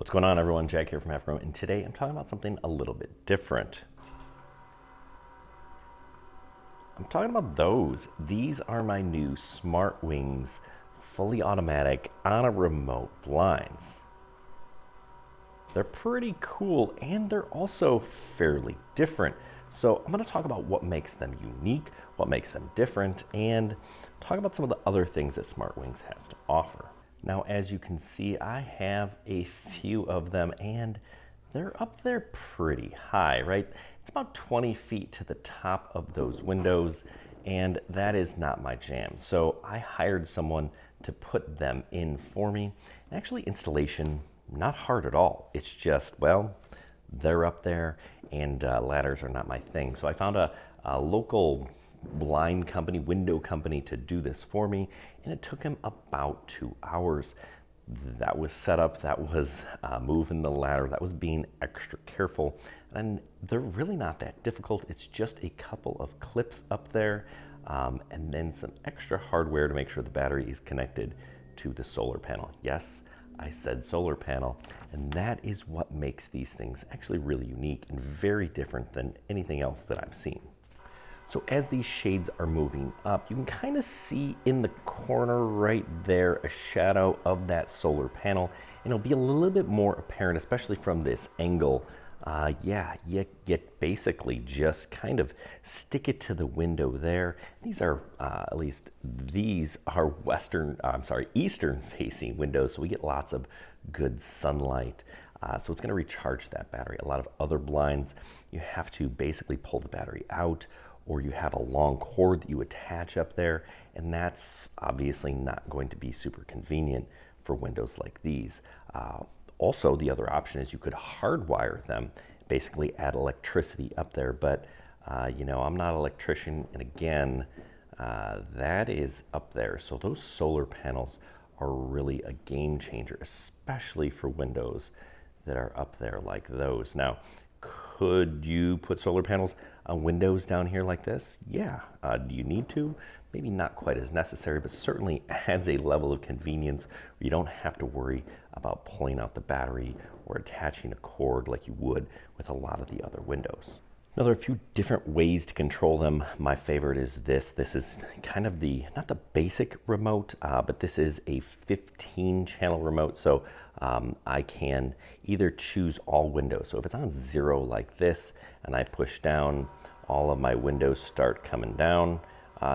What's going on, everyone? Jack here from Half Grown, and today I'm talking about something a little bit different. I'm talking about those. These are my new Smartwings fully automatic on a remote blinds. They're pretty cool and they're also fairly different. So I'm going to talk about what makes them unique, what makes them different, and talk about some of the other things that Smartwings has to offer. Now, as you can see, I have a few of them and they're up there pretty high, right? It's about 20 feet to the top of those windows, and that is not my jam. So I hired someone to put them in for me. And actually, installation, not hard at all. It's just, well, they're up there and ladders are not my thing. So I found a local blind company, window company, to do this for me, and it took him about 2 hours. That was setup, that was moving the ladder, that was being extra careful, and they're really not that difficult. It's just a couple of clips up there and then some extra hardware to make sure the battery is connected to the solar panel. Yes, I said solar panel, and that is what makes these things actually really unique and very different than anything else that I've seen. So as these shades are moving up, you can kind of see in the corner right there a shadow of that solar panel, and it'll be a little bit more apparent, especially from this angle. You basically just kind of stick it to the window there. These are, at least these are eastern facing windows, so we get lots of good sunlight. So it's going to recharge that battery. A lot of other blinds, you have to basically pull the battery out, or you have a long cord that you attach up there, and that's obviously not going to be super convenient for windows like these. Also, the other option is you could hardwire them, basically add electricity up there, but you know, I'm not an electrician, and again, that is up there. So those solar panels are really a game changer, especially for windows that are up there like those. Now, could you put solar panels on windows down here like this? Yeah. Do you need to? Maybe not quite as necessary, but certainly adds a level of convenience where you don't have to worry about pulling out the battery or attaching a cord like you would with a lot of the other windows. Now, there are a few different ways to control them. My favorite is this. This is kind of not the basic remote, but this is a 15-channel remote. So I can either choose all windows. So if it's on 0 like this, and I push down, all of my windows start coming down.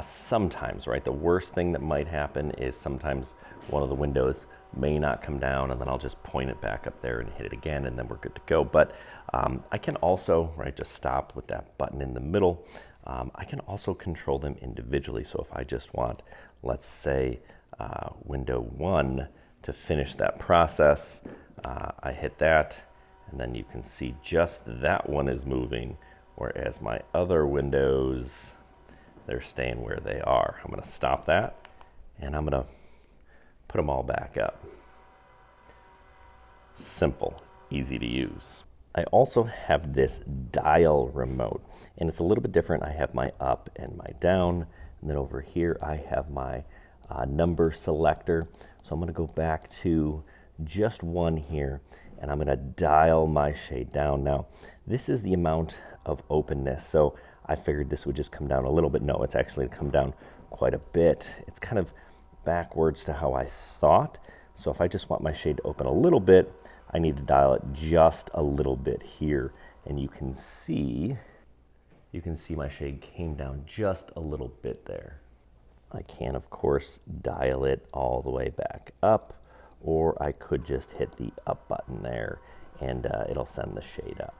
Sometimes, right, the worst thing that might happen is sometimes one of the windows may not come down, and then I'll just point it back up there and hit it again, and then we're good to go. But I can also, right, just stop with that button in the middle. I can also control them individually. So if I just want, let's say, window 1 to finish that process, I hit that, and then you can see just that one is moving, whereas my other windows, they're staying where they are. I'm going to stop that, and I'm going to put them all back up. Simple, easy to use. I also have this dial remote, and it's a little bit different. I have my up and my down, and then over here I have my number selector. So I'm going to go back to just one here, and I'm going to dial my shade down. Now, this is the amount of openness, so I figured this would just come down a little bit. No, it's actually come down quite a bit. It's kind of backwards to how I thought. So if I just want my shade to open a little bit, I need to dial it just a little bit here. And you can see my shade came down just a little bit there. I can, of course, dial it all the way back up, or I could just hit the up button there, and it'll send the shade up.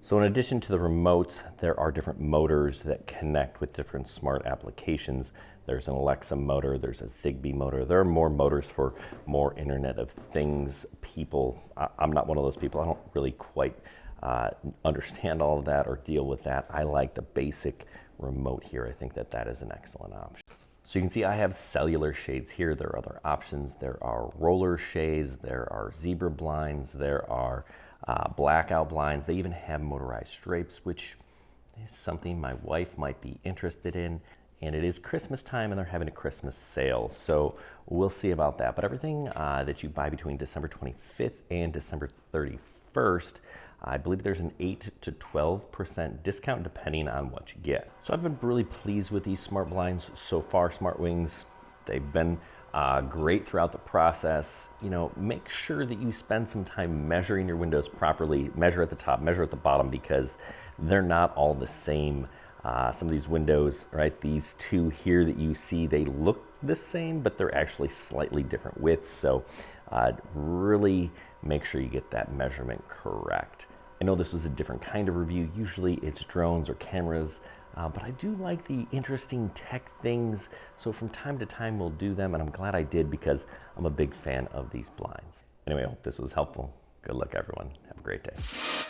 So in addition to the remotes, there are different motors that connect with different smart applications. There's an Alexa motor, there's a Zigbee motor. There are more motors for more Internet of Things people. I'm not one of those people. I don't really quite understand all of that or deal with that. I like the basic remote here. I think that is an excellent option. So you can see I have cellular shades here. There are other options. There are roller shades, there are zebra blinds, there are blackout blinds. They even have motorized drapes, which is something my wife might be interested in. And it is Christmas time and they're having a Christmas sale. So we'll see about that. But everything that you buy between December 25th and December 31st, I believe there's an 8 to 12% discount depending on what you get. So I've been really pleased with these smart blinds so far. Smartwings, they've been great throughout the process. You know, make sure that you spend some time measuring your windows properly. Measure at the top, measure at the bottom, because they're not all the same. Some of these windows, right, these two here that you see, they look the same, but they're actually slightly different widths. So really make sure you get that measurement correct. I know this was a different kind of review. Usually it's drones or cameras, but I do like the interesting tech things. So from time to time we'll do them, and I'm glad I did because I'm a big fan of these blinds. Anyway, I hope this was helpful. Good luck, everyone. Have a great day.